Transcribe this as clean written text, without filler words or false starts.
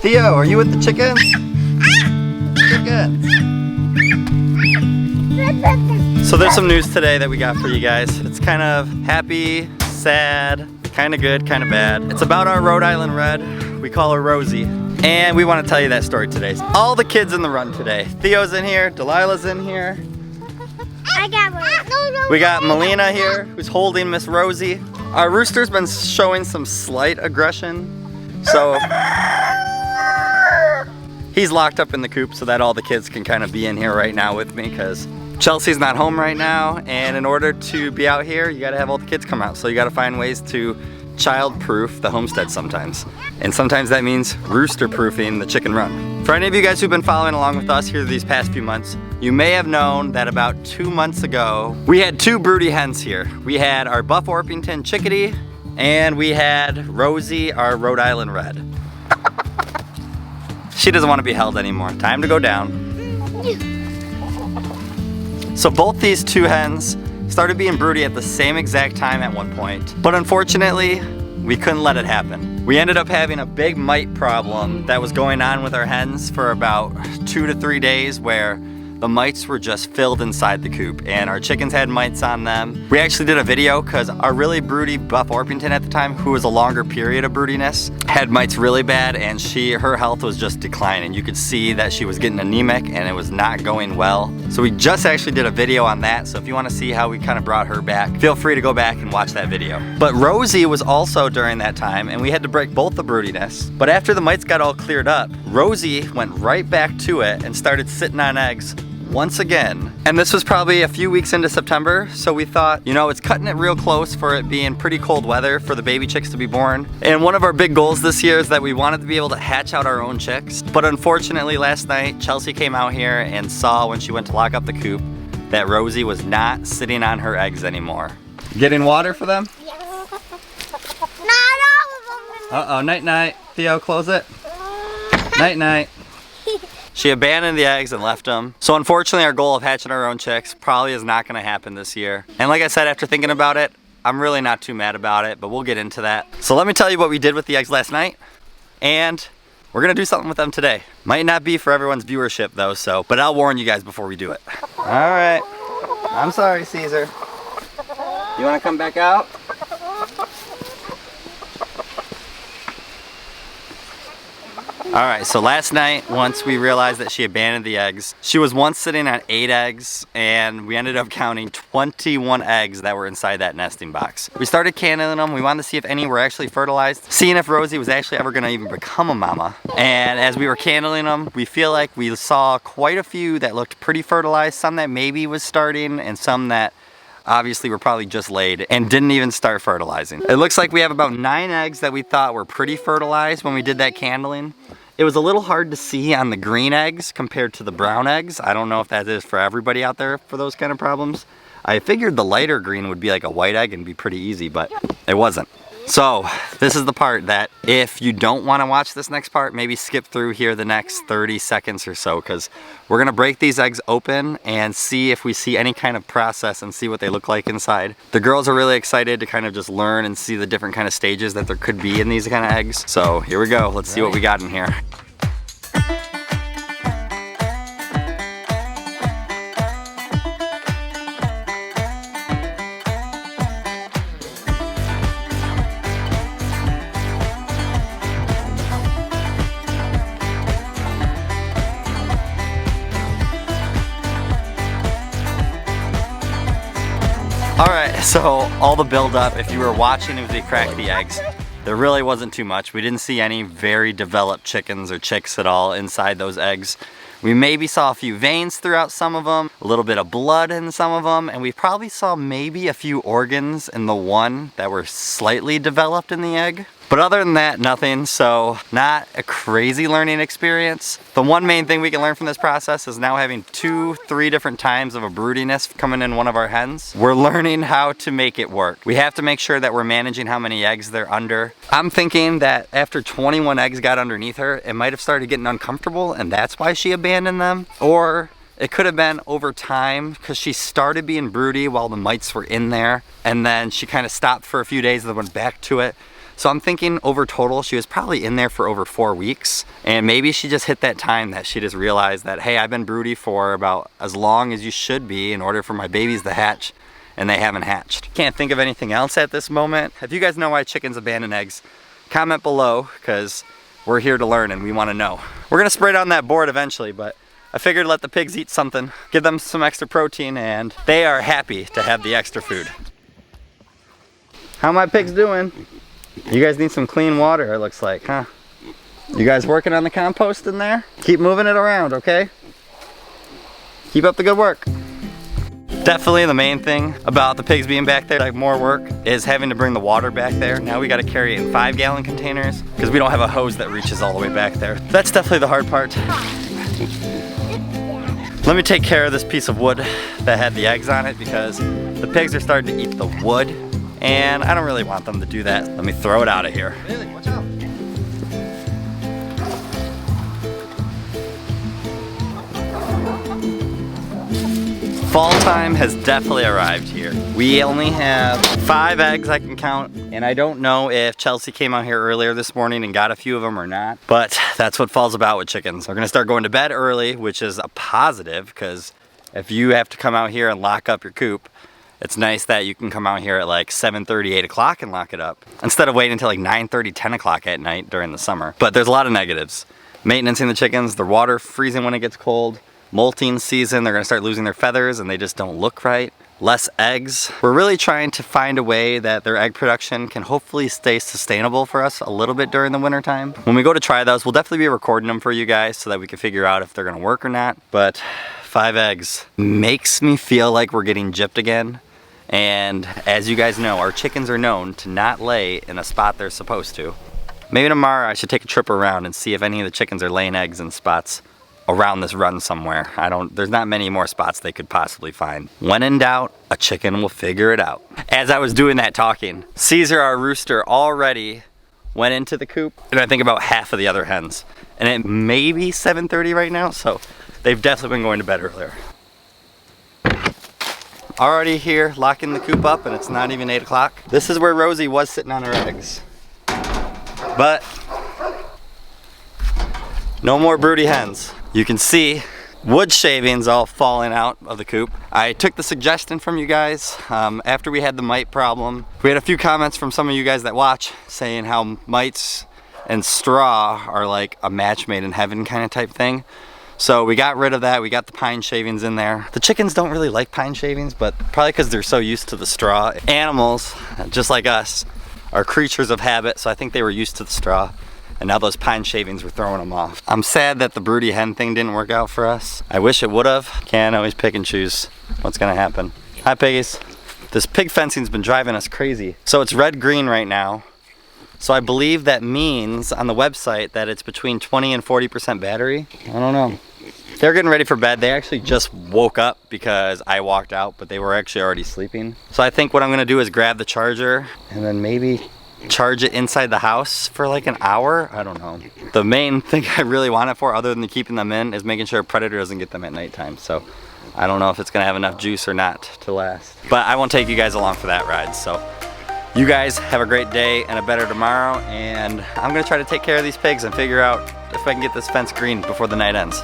Theo, are you with the chickens? Chickens. So there's some news today that we got for you guys. It's kind of happy, sad, kind of good, kind of bad. It's about our Rhode Island Red. We call her Rosie. And we want to tell you that story today. All the kids in the run today. Theo's in here, Delilah's in here. We got Melina here, who's holding Miss Rosie. Our rooster's been showing some slight aggression. So he's locked up in the coop so that all the kids can kind of be in here right now with me, because Chelsea's not home right now, and in order to be out here, you gotta have all the kids come out. So you gotta find ways to child-proof the homestead sometimes. And sometimes that means rooster-proofing the chicken run. For any of you guys who've been following along with us here these past few months, you may have known that about 2 months ago, we had 2 broody hens here. We had our Buff Orpington chickadee, and we had Rosie, our Rhode Island Red. She doesn't want to be held anymore. Time to go down. So both these 2 hens started being broody at the same exact time at one point. But unfortunately, we couldn't let it happen. We ended up having a big mite problem that was going on with our hens for about 2 to 3 days, where the mites were just filled inside the coop, and our chickens had mites on them. We actually did a video because our really broody Buff Orpington at the time, who was a longer period of broodiness, had mites really bad, and her health was just declining. You could see that she was getting anemic and it was not going well. So we just actually did a video on that. So if you want to see how we kind of brought her back, feel free to go back and watch that video. But Rosie was also during that time, and we had to break both the broodiness. But after the mites got all cleared up, Rosie went right back to it and started sitting on eggs once again. And this was probably a few weeks into September, so we thought, you know, it's cutting it real close for it being pretty cold weather for the baby chicks to be born. And one of our big goals this year is that we wanted to be able to hatch out our own chicks. But unfortunately last night, Chelsea came out here and saw, when she went to lock up the coop, that Rosie was not sitting on her eggs anymore. Getting water for them? Uh-oh, night-night. Theo, close it. Night-night. She abandoned the eggs and left them. So unfortunately, our goal of hatching our own chicks probably is not gonna happen this year. And like I said, after thinking about it, I'm really not too mad about it, but we'll get into that. So let me tell you what we did with the eggs last night, and we're gonna do something with them today. Might not be for everyone's viewership though, but I'll warn you guys before we do it. All right, I'm sorry, Caesar. You wanna come back out? All right, so last night, once we realized that she abandoned the eggs, she was once sitting on 8 eggs, and we ended up counting 21 eggs that were inside that nesting box. We started canning them. We wanted to see if any were actually fertilized, seeing if Rosie was actually ever gonna even become a mama. And as we were candling them, we feel like we saw quite a few that looked pretty fertilized, some that maybe was starting, and some that obviously were probably just laid and didn't even start fertilizing. It looks like we have about 9 eggs that we thought were pretty fertilized when we did that candling. It was a little hard to see on the green eggs compared to the brown eggs. I don't know if that is for everybody out there for those kind of problems. I figured the lighter green would be like a white egg and be pretty easy, but it wasn't. So this is the part that if you don't want to watch this next part, maybe skip through here the next 30 seconds or so, because we're gonna break these eggs open and see if we see any kind of process and see what they look like inside. The girls are really excited to kind of just learn and see the different kind of stages that there could be in these kind of eggs. So here we go, let's see what we got in here. Alright, so all the build up, if you were watching as we cracked the eggs, there really wasn't too much. We didn't see any very developed chickens or chicks at all inside those eggs. We maybe saw a few veins throughout some of them, a little bit of blood in some of them, and we probably saw maybe a few organs in the one that were slightly developed in the egg. But other than that, nothing, so not a crazy learning experience. The one main thing we can learn from this process is now having 2-3 different times of a broodiness coming in one of our hens. We're learning how to make it work. We have to make sure that we're managing how many eggs they're under. I'm thinking that after 21 eggs got underneath her, it might have started getting uncomfortable and that's why she abandoned them. Or it could have been over time because she started being broody while the mites were in there and then she kind of stopped for a few days and then went back to it. So I'm thinking over total, she was probably in there for over 4 weeks. And maybe she just hit that time that she just realized that, hey, I've been broody for about as long as you should be in order for my babies to hatch, and they haven't hatched. Can't think of anything else at this moment. If you guys know why chickens abandon eggs, comment below, because we're here to learn and we want to know. We're gonna spray down that board eventually, but I figured let the pigs eat something, give them some extra protein, and they are happy to have the extra food. How my pigs doing? You guys need some clean water, it looks like, huh? You guys working on the compost in there? Keep moving it around, okay? Keep up the good work. Definitely the main thing about the pigs being back there, like more work, is having to bring the water back there. Now we gotta carry it in 5-gallon containers because we don't have a hose that reaches all the way back there. That's definitely the hard part. Let me take care of this piece of wood that had the eggs on it because the pigs are starting to eat the wood and I don't really want them to do that. Let me throw it out of here. Really? Watch out. Fall time has definitely arrived here. We only have 5 eggs I can count, and I don't know if Chelsea came out here earlier this morning and got a few of them or not, but that's what fall's about with chickens. They're gonna start going to bed early, which is a positive, because if you have to come out here and lock up your coop, it's nice that you can come out here at like 7:30, 8 o'clock and lock it up, instead of waiting until like 9:30, 10 o'clock at night during the summer. But there's a lot of negatives. Maintenance in the chickens, the water freezing when it gets cold, molting season, they're gonna start losing their feathers and they just don't look right. Less eggs. We're really trying to find a way that their egg production can hopefully stay sustainable for us a little bit during the winter time. When we go to try those, we'll definitely be recording them for you guys so that we can figure out if they're gonna work or not. But 5 eggs makes me feel like we're getting gypped again. And as you guys know, our chickens are known to not lay in a spot they're supposed to. Maybe tomorrow I should take a trip around and see if any of the chickens are laying eggs in spots around this run somewhere. There's not many more spots they could possibly find. When in doubt, a chicken will figure it out. As I was doing that talking, Caesar, our rooster, already went into the coop, and I think about half of the other hens. And it may be 7:30 right now, so they've definitely been going to bed earlier. Already here, locking the coop up, and it's not even 8 o'clock. This is where Rosie was sitting on her eggs. But no more broody hens. You can see wood shavings all falling out of the coop. I took the suggestion from you guys after we had the mite problem. We had a few comments from some of you guys that watch saying how mites and straw are like a match made in heaven kind of type thing. So we got rid of that. We got the pine shavings in there. The chickens don't really like pine shavings, but probably because they're so used to the straw. Animals, just like us, are creatures of habit, so I think they were used to the straw. And now those pine shavings were throwing them off. I'm sad that the broody hen thing didn't work out for us. I wish it would have. Can't always pick and choose what's gonna happen. Hi piggies. This pig fencing's been driving us crazy. So it's red-green right now. So I believe that means on the website that it's between 20 and 40% battery. I don't know. They're getting ready for bed. They actually just woke up because I walked out, but they were actually already sleeping. So I think what I'm gonna do is grab the charger and then maybe charge it inside the house for like an hour. I don't know. The main thing I really want it for, other than keeping them in, is making sure a predator doesn't get them at nighttime. So I don't know if it's gonna have enough juice or not to last. But I won't take you guys along for that ride. So you guys have a great day and a better tomorrow. And I'm gonna try to take care of these pigs and figure out if I can get this fence green before the night ends.